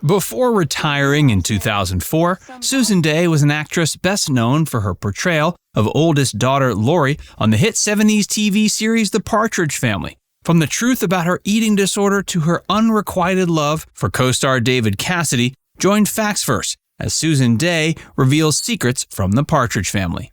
Before retiring in 2004, Susan Dey was an actress best known for her portrayal of oldest daughter Laurie on the hit 70s TV series The Partridge Family. From the truth about her eating disorder to her unrequited love for co-star David Cassidy, join Facts First as Susan Dey reveals secrets from the Partridge Family.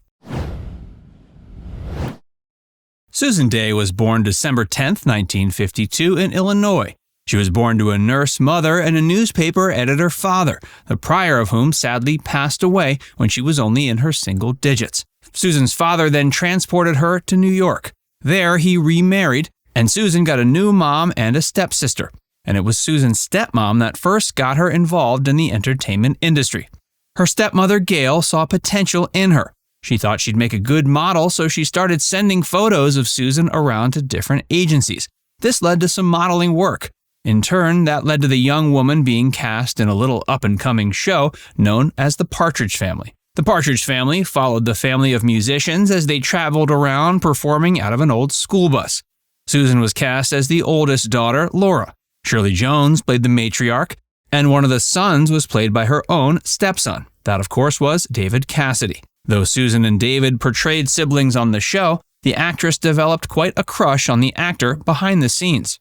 Susan Dey was born December 10, 1952 in Illinois. She was born to a nurse mother and a newspaper editor father, the prior of whom sadly passed away when she was only in her single digits. Susan's father then transported her to New York. There he remarried, and Susan got a new mom and a stepsister. And it was Susan's stepmom that first got her involved in the entertainment industry. Her stepmother, Gail, saw potential in her. She thought she'd make a good model, so she started sending photos of Susan around to different agencies. This led to some modeling work. In turn, that led to the young woman being cast in a little up-and-coming show known as The Partridge Family. The Partridge Family followed the family of musicians as they traveled around performing out of an old school bus. Susan was cast as the oldest daughter, Laura. Shirley Jones played the matriarch, and one of the sons was played by her own stepson. That, of course, was David Cassidy. Though Susan and David portrayed siblings on the show, the actress developed quite a crush on the actor behind the scenes.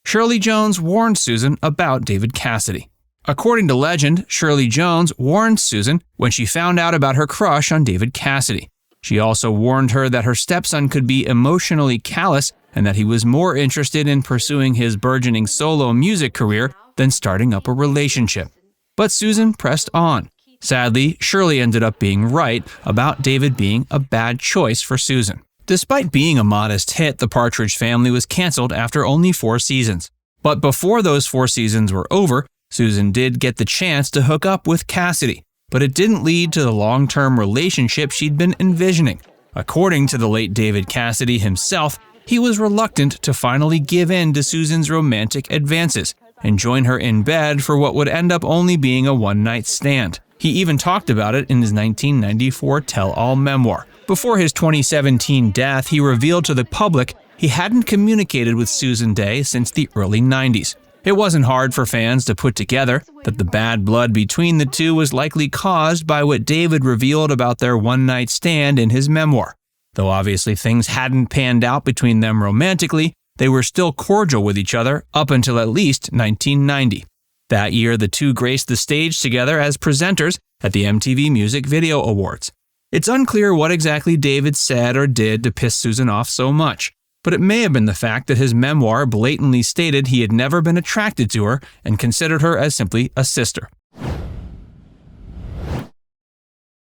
Shirley Jones warned Susan about David Cassidy. According to legend, Shirley Jones warned Susan when she found out about her crush on David Cassidy. She also warned her that her stepson could be emotionally callous and that he was more interested in pursuing his burgeoning solo music career than starting up a relationship. But Susan pressed on. Sadly, Shirley ended up being right about David being a bad choice for Susan. Despite being a modest hit, The Partridge Family was canceled after only 4 seasons. But before those 4 seasons were over, Susan did get the chance to hook up with Cassidy, but it didn't lead to the long-term relationship she'd been envisioning. According to the late David Cassidy himself, he was reluctant to finally give in to Susan's romantic advances and join her in bed for what would end up only being a one-night stand. He even talked about it in his 1994 tell-all memoir. Before his 2017 death, he revealed to the public he hadn't communicated with Susan Dey since the early 90s. It wasn't hard for fans to put together that the bad blood between the two was likely caused by what David revealed about their one-night stand in his memoir. Though obviously things hadn't panned out between them romantically, they were still cordial with each other up until at least 1990. That year, the two graced the stage together as presenters at the MTV Music Video Awards. It's unclear what exactly David said or did to piss Susan off so much, but it may have been the fact that his memoir blatantly stated he had never been attracted to her and considered her as simply a sister.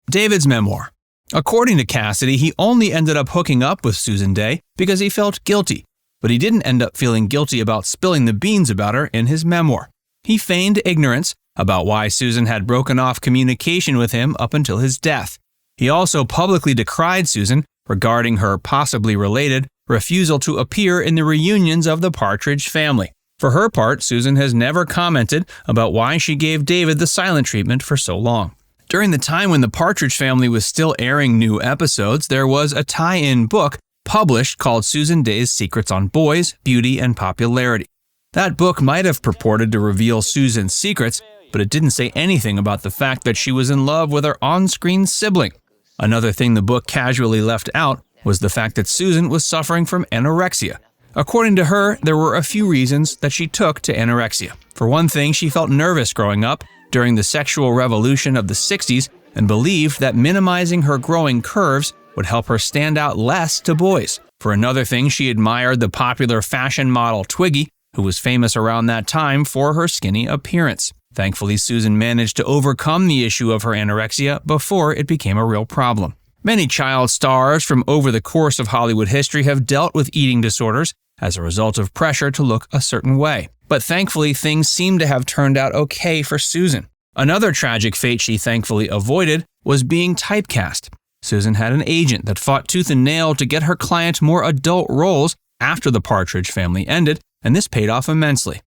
David's memoir. According to Cassidy, he only ended up hooking up with Susan Dey because he felt guilty, but he didn't end up feeling guilty about spilling the beans about her in his memoir. He feigned ignorance about why Susan had broken off communication with him up until his death. He also publicly decried Susan regarding her possibly related refusal to appear in the reunions of the Partridge Family. For her part, Susan has never commented about why she gave David the silent treatment for so long. During the time when the Partridge Family was still airing new episodes, there was a tie-in book published called Susan Dey Secrets on Boys, Beauty, and Popularity. That book might have purported to reveal Susan's secrets, but it didn't say anything about the fact that she was in love with her on-screen sibling. Another thing the book casually left out was the fact that Susan was suffering from anorexia. According to her, there were a few reasons that she took to anorexia. For one thing, she felt nervous growing up during the sexual revolution of the 60s and believed that minimizing her growing curves would help her stand out less to boys. For another thing, she admired the popular fashion model Twiggy, who was famous around that time for her skinny appearance. Thankfully, Susan managed to overcome the issue of her anorexia before it became a real problem. Many child stars from over the course of Hollywood history have dealt with eating disorders as a result of pressure to look a certain way. But thankfully, things seem to have turned out okay for Susan. Another tragic fate she thankfully avoided was being typecast. Susan had an agent that fought tooth and nail to get her client more adult roles after the Partridge Family ended, and this paid off immensely.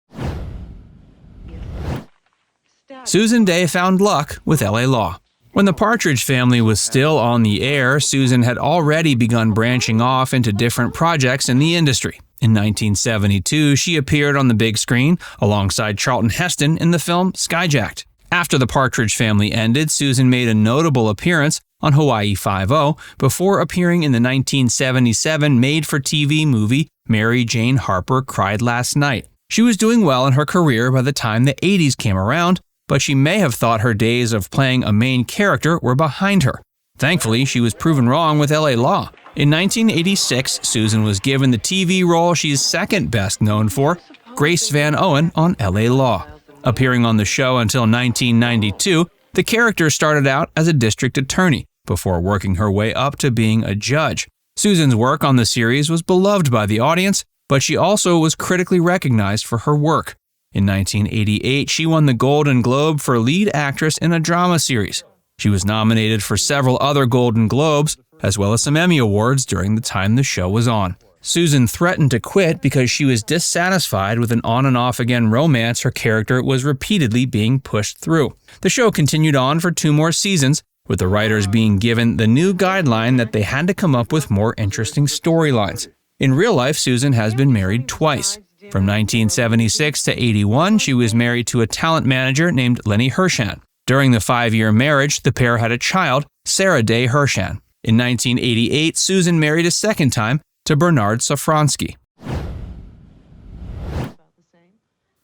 Susan Dey Found Luck with LA Law. When the Partridge Family was still on the air, Susan had already begun branching off into different projects in the industry. In 1972, she appeared on the big screen alongside Charlton Heston in the film Skyjacked. After the Partridge Family ended, Susan made a notable appearance on Hawaii Five-0 before appearing in the 1977 made-for-TV movie Mary Jane Harper Cried Last Night. She was doing well in her career by the time the 80s came around, but she may have thought her days of playing a main character were behind her. Thankfully, she was proven wrong with L.A. Law. In 1986, Susan was given the TV role she's second best known for, Grace Van Owen on L.A. Law. Appearing on the show until 1992, the character started out as a district attorney before working her way up to being a judge. Susan's work on the series was beloved by the audience, but she also was critically recognized for her work. In 1988, she won the Golden Globe for lead actress in a drama series. She was nominated for several other Golden Globes, as well as some Emmy Awards during the time the show was on. Susan threatened to quit because she was dissatisfied with an on-and-off-again romance her character was repeatedly being pushed through. The show continued on for 2 more seasons, with the writers being given the new guideline that they had to come up with more interesting storylines. In real life, Susan has been married twice. From 1976 to 81, she was married to a talent manager named Lenny Hershan. During the 5-year marriage, the pair had a child, Sarah Dey Hershan. In 1988, Susan married a second time to Bernard Safransky.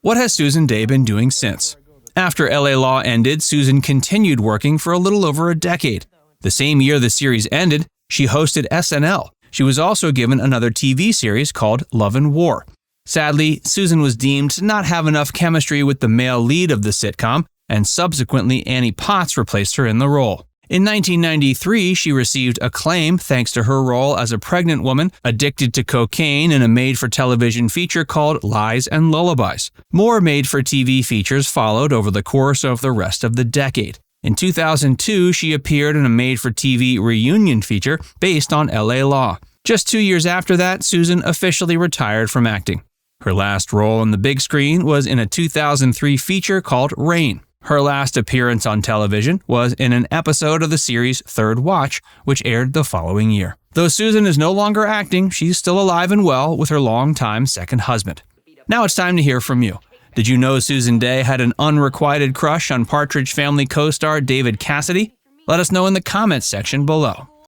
What has Susan Dey been doing since? After L.A. Law ended, Susan continued working for a little over a decade. The same year the series ended, she hosted SNL. She was also given another TV series called Love and War. Sadly, Susan was deemed to not have enough chemistry with the male lead of the sitcom, and subsequently Annie Potts replaced her in the role. In 1993, she received acclaim thanks to her role as a pregnant woman addicted to cocaine in a made-for-television feature called Lies and Lullabies. More made-for-TV features followed over the course of the rest of the decade. In 2002, she appeared in a made-for-TV reunion feature based on L.A. Law. Just 2 years after that, Susan officially retired from acting. Her last role on the big screen was in a 2003 feature called Rain. Her last appearance on television was in an episode of the series Third Watch, which aired the following year. Though Susan is no longer acting, she's still alive and well with her longtime second husband. Now it's time to hear from you. Did you know Susan Dey had an unrequited crush on Partridge Family co-star David Cassidy? Let us know in the comments section below.